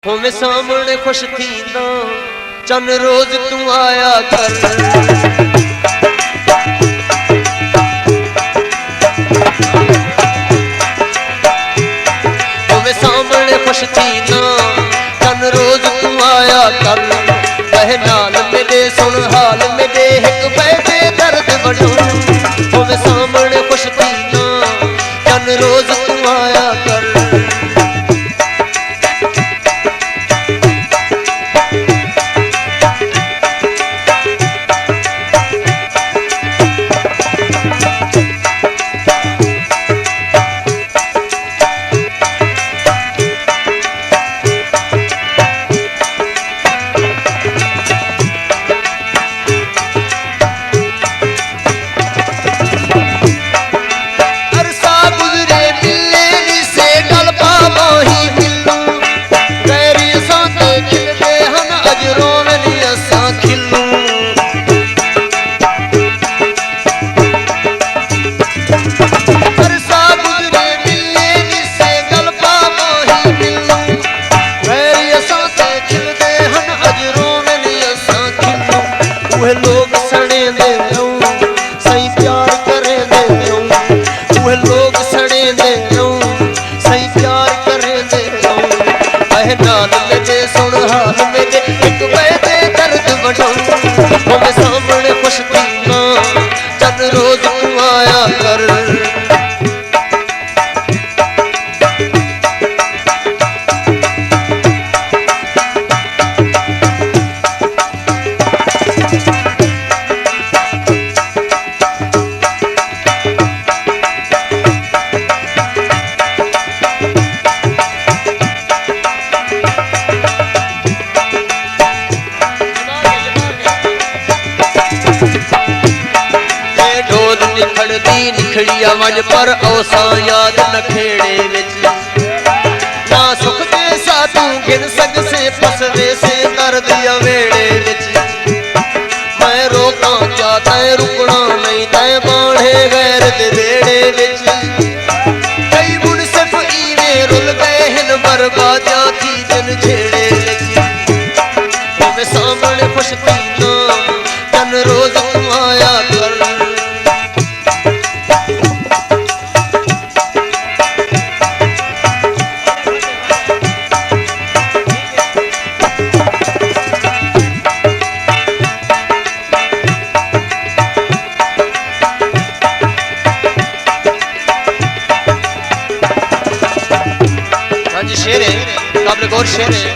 होवे सामने खुश थींदा चन रोज तू आया कर। होवे सामने खुश थींदा चन रोज तू आया कर। वह नाल मेरे सुन हाल मेरे एक बैठे दर्द बड़ो। होवे सामने खुश थींदा चन रोज तू आया कर। लोग सड़े दे सही प्यार करे दे। वह लोग सड़े दे सही प्यार करे दे। वह नाल मेरे सुन हाल मेरे एक बैठे दर्द बड़ो। होवे सामने खुश थींदा चन रोज तू आया कर। निखड़दी निखड़ी आवाज पर औसा याद नखेड़े विच। ना सुख दे सातू गिन सक से फसवे से दर्द अवेड़े विच। मैं रोका क्या तै रुकना नहीं तै बाढ़े गैर दे बेड़े विच। कई बुढ़ सिर्फ इवे रुल गए हिन बर्बादियां थी जिन छेड़े विच। होवे सामने खुश थींदा चन रोज तू आया कर। शेर है काबिल गौर शेर है।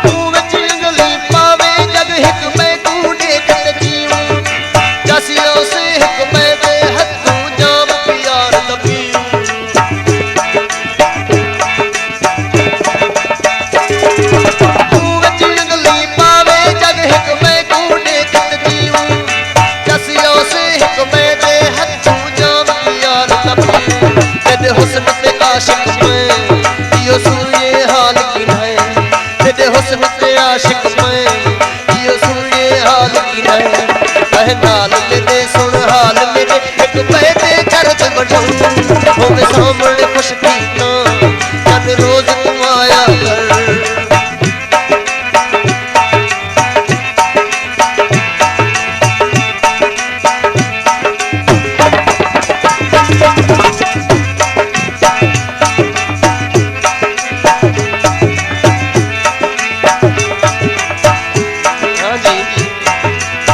तू विच अंगली पावे जग हिक मैं तू देखत जीव। जसियों से हिक मैं दे हथू जाम प्यार लपीऊ। तू विच अंगली पावे जग हिक मैं तू देखत जीव। जसियों से हिक मैं दे हथू जाम प्यार लपीऊ। तेरे हुस्न पे आशिक यो सुन ये हाल की है। तेरे हुस्न पे आशिक मैं यो सुन ये हाल की है। वह नाल मेरे सुन हाल मेरे एक बैठे दर्द बड़ो। होवे सामने खुश थींदा चन रोज तू आया कर।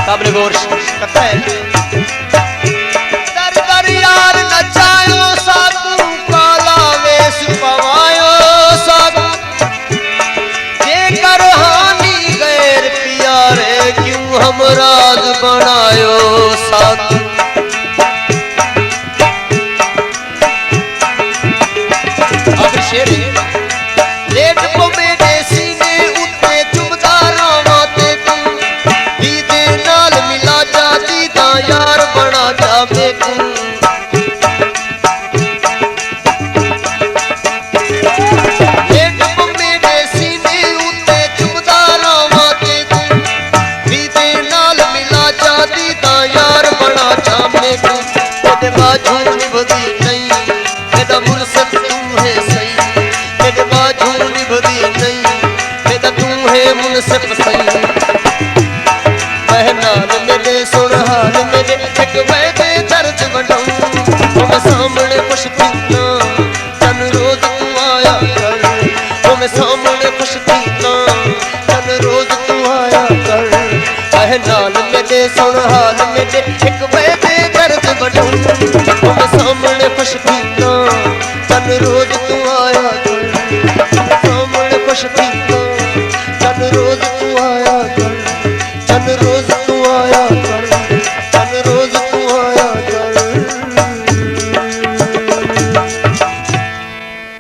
काबिल गौर करता है। दर दर यार नचायो साधु काला वेश पवायो साधु। जे कर हानि गैर प्यारे क्यों हम राज बनायो साधु। अब शेर लेट को मेरे सीने उते चुभदा रावा ते तू। दीदे नाल मिला जा दीदा बढ़ाऊं ओ मैं सामने खुश पीना चन रोज तू आया कर ओ मैं सामने खुश पीना चन रोज तू आया कर कह नाल मेरे सुन हाल मेरे एक बैठे दर्द बढ़ाऊं ओ मैं सामने खुश पीना चन रोज तू आया कर सामने खुश पीना